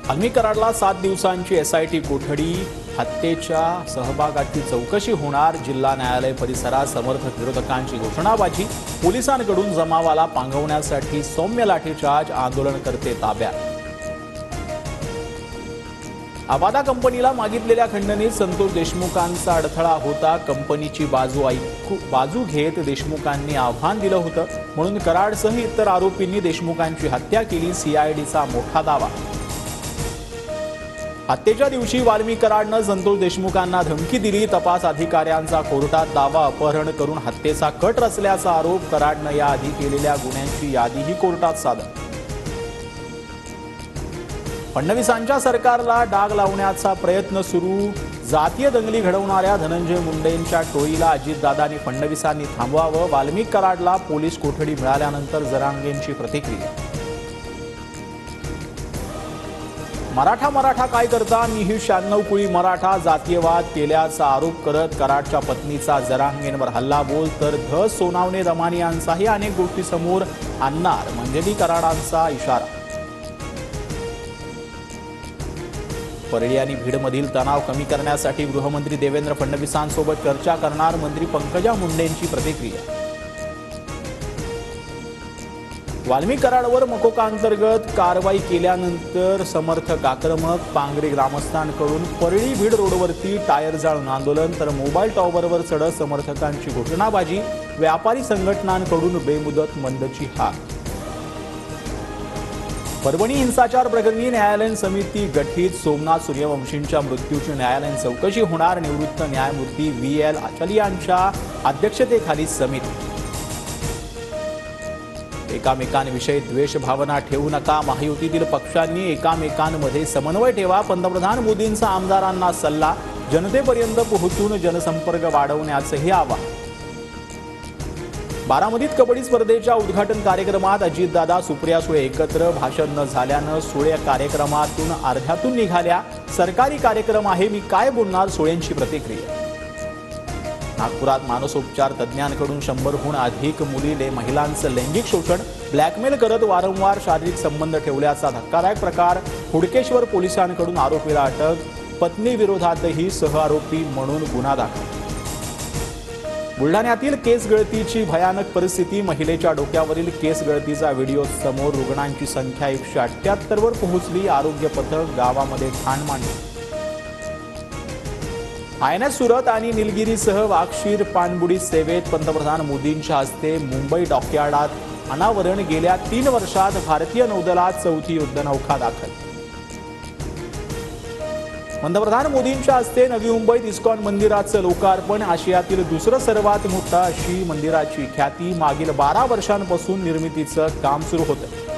वाल्मी कराडला 7 दिवसांची एसआयटी कोठडी, हत्येच्या सहभागाची चौकशी होणार, जिल्हा न्यायालय परिसरात समर्थक विरोधकांची घोषणाबाजी, पोलिसांकडून जमावाला पांगवण्यासाठी सौम्य लाठीचार्ज, आंदोलनकर्ते ताब्यात। आवादा कंपनीला मागितलेल्या खंडणीत संतोष देशमुखांचा अडथळा होता। कंपनीची बाजू घेत देशमुखांनी आव्हान दिलं होतं, म्हणून कराडसह इतर आरोपींनी देशमुखांची हत्या केली, सीआयडीचा मोठा दावा। हत्येच्या दिवशी वाल्मी कराडनं संतोष देशमुखांना धमकी दिली, तपास अधिकाऱ्यांचा कोर्टात दावा। अपहरण करून हत्येचा कट रचल्याचा आरोप, कराडनं याआधी केलेल्या गुन्ह्यांची यादीही कोर्टात सादर। फडणवीसांच्या सरकारला डाग लावण्याचा प्रयत्न सुरू, जातीय दंगली घडवणाऱ्या धनंजय मुंडेंच्या टोळीला अजितदादांनी फडणवीसांनी थांबवावं, वाल्मी कराडला पोलीस कोठडी मिळाल्यानंतर जरांगेंची प्रतिक्रिया। मराठा काय करता, मी ही 96 कुळी मराठा, जातीयवाद केल्याचा आरोप करत कराडच्या पत्नीचा जरांगेंवर हल्लाबोल, तर सोनावणे दमानी यांचाही अनेक गोष्टी समोर आणणार मंजरी कराडांचा इशारा। परळी आणि भीडमधील तणाव कमी करण्यासाठी गृहमंत्री देवेंद्र फडणवीसांसोबत चर्चा करणार, मंत्री पंकजा मुंडेंची प्रतिक्रिया। वाल्मी कराडवर मकोकाअंतर्गत कारवाई केल्यानंतर समर्थक आक्रमक, पांगरे ग्रामस्थांकडून परळी भीड रोडवरती टायर जाळून आंदोलन, तर मोबाईल टॉवरवर चढत समर्थकांची घोषणाबाजी, व्यापारी संघटनांकडून बेमुदत बंदची हाक। परभणी हिंसाचार प्रकरणी न्यायालयीन समिती गठीत, सोमनाथ सूर्यवंशींच्या मृत्यूची न्यायालयीन चौकशी होणार, निवृत्त न्यायमूर्ती VL आचाली यांच्या अध्यक्षतेखाली समिती। एकामेकांविषयी द्वेष भावना ठेवू नका, महायुतीतील पक्षांनी एकामेकांमध्ये समन्वय ठेवा, पंतप्रधान मोदींचा आमदारांना सल्ला, जनतेपर्यंत पोहोचून जनसंपर्क वाढवण्याचंही आवाहन। बारामतीत कबड्डी स्पर्धेच्या उद्घाटन कार्यक्रमात अजितदादा सुप्रिया सुळे एकत्र, भाषण न झाल्यानं सुळे कार्यक्रमातून अर्ध्यातून निघाल्या, सरकारी कार्यक्रम आहे, मी काय बोलणार, सुळेंची प्रतिक्रिया। नागपुरात मानसोपचार तज्ज्ञांकडून 100हून अधिक मुलीले महिलांचं लैंगिक शोषण, ब्लॅकमेल करत वारंवार शारीरिक संबंध ठेवल्याचा धक्कादायक प्रकार, हुडकेश्वर पोलिसांकडून आरोपीला अटक, पत्नी विरोधातही सहआरोपी म्हणून गुन्हा दाखल। बुलढाण्यातील केस गळतीची भयानक परिस्थिती, महिलेच्या डोक्यावरील केस गळतीचा व्हिडिओ समोर, रुग्णांची संख्या 178 वर पोहोचली, आरोग्य पथक गावामध्ये ठाण मांडली। INS सुरत आणि निलगिरीसह वाक्षीर पाणबुडी सेवेत, पंतप्रधान मोदींच्या हस्ते मुंबई डॉकयार्डात अनावरण, गेल्या 3 वर्षात भारतीय नौदलात 4थी युद्धनौका दाखल। पंतप्रधान मोदींच्या हस्ते नवी मुंबईत इस्कॉन मंदिराचं लोकार्पण, आशियातील दुसरं सर्वात मोठं अशी मंदिराची ख्याती, मागील 12 वर्षांपासून निर्मितीचं काम सुरू होतं।